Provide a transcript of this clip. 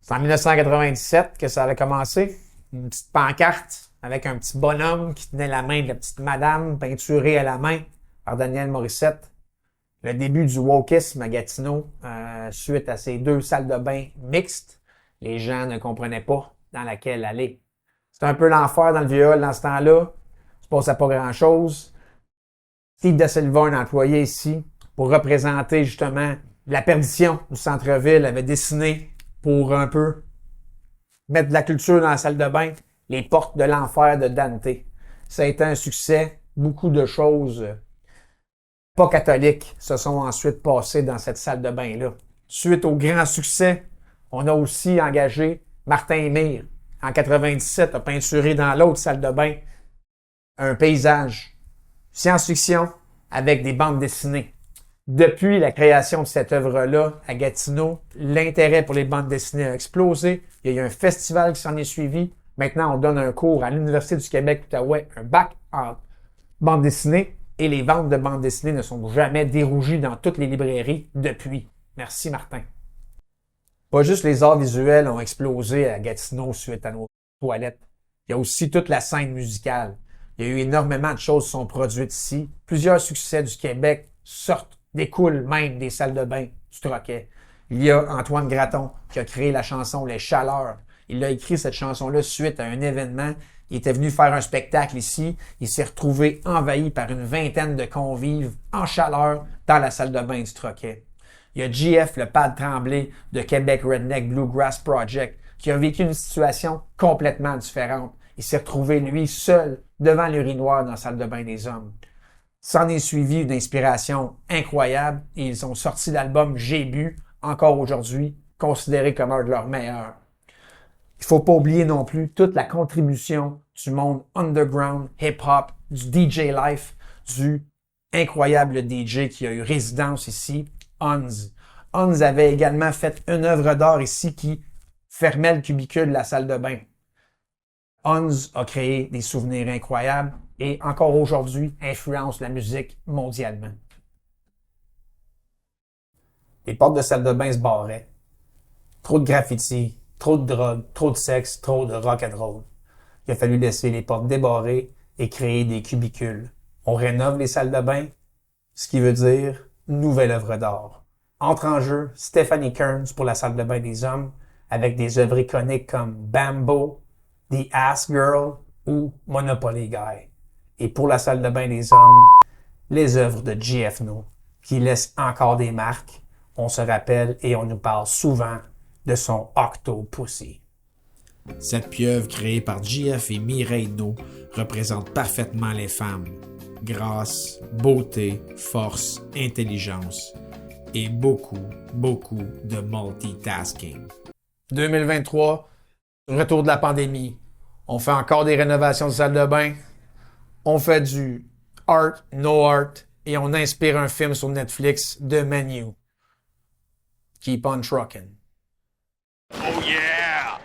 C'est en 1997 que ça avait commencé. Une petite pancarte avec un petit bonhomme qui tenait la main de la petite madame peinturée à la main par Daniel Morissette. Le début du wokisme à Gatineau, suite à ces 2 salles de bain mixtes. Les gens ne comprenaient pas dans laquelle aller. C'était un peu l'enfer dans le viol dans ce temps-là. Il se passait pas grand-chose. Steve Da Silva, un employé ici, pour représenter justement la perdition du centre-ville, avait dessiné pour un peu mettre de la culture dans la salle de bain, les portes de l'enfer de Dante. Ça a été un succès. Beaucoup de choses pas catholiques se sont ensuite passées dans cette salle de bain-là. Suite au grand succès, on a aussi engagé Martin Émire. En 97, a peinturé dans l'autre salle de bain un paysage science-fiction avec des bandes dessinées. Depuis la création de cette œuvre-là à Gatineau, l'intérêt pour les bandes dessinées a explosé. Il y a eu un festival qui s'en est suivi. Maintenant, on donne un cours à l'Université du Québec-Outaouais, un bac en bande dessinée, et les ventes de bandes dessinées ne sont jamais dérougies dans toutes les librairies depuis. Merci, Martin. Pas juste les arts visuels ont explosé à Gatineau suite à nos toilettes. Il y a aussi toute la scène musicale. Il y a eu énormément de choses qui sont produites ici. Plusieurs succès du Québec découlent même des salles de bain du Troquet. Il y a Antoine Graton qui a créé la chanson Les Chaleurs. Il a écrit cette chanson-là suite à un événement. Il était venu faire un spectacle ici. Il s'est retrouvé envahi par une vingtaine de convives en chaleur dans la salle de bain du Troquet. Il y a JF, le pad Tremblay de Québec Redneck Bluegrass Project, qui a vécu une situation complètement différente. Il s'est retrouvé, lui, seul, devant l'urinoir dans la salle de bain des hommes. S'en est suivi une inspiration incroyable et ils ont sorti l'album J'ai bu, encore aujourd'hui, considéré comme un de leurs meilleurs. Il faut pas oublier non plus toute la contribution du monde underground, hip-hop, du DJ life, du incroyable DJ qui a eu résidence ici, Hans. Hans avait également fait une œuvre d'art ici qui fermait le cubicule de la salle de bain. Hans a créé des souvenirs incroyables et encore aujourd'hui influence la musique mondialement. Les portes de salle de bain se barraient. Trop de graffiti, trop de drogue, trop de sexe, trop de rock'n'roll. Il a fallu laisser les portes débarrées et créer des cubicules. On rénove les salles de bain, ce qui veut dire nouvelle œuvre d'art. Entre en jeu Stephanie Kearns pour la salle de bain des hommes avec des œuvres iconiques comme Bambo, The Ass Girl ou Monopoly Guy. Et pour la salle de bain des hommes, les œuvres de J.F. No, qui laissent encore des marques. On se rappelle et on nous parle souvent de son Octopussy. Cette pieuvre créée par J.F. et Mireille No représente parfaitement les femmes. Grâce, beauté, force, intelligence et beaucoup de multitasking. 2023, retour de la pandémie. On fait encore des rénovations de salles de bain. On fait du art, no art, et on inspire un film sur Netflix de Menu. Keep on trucking. Oh yeah!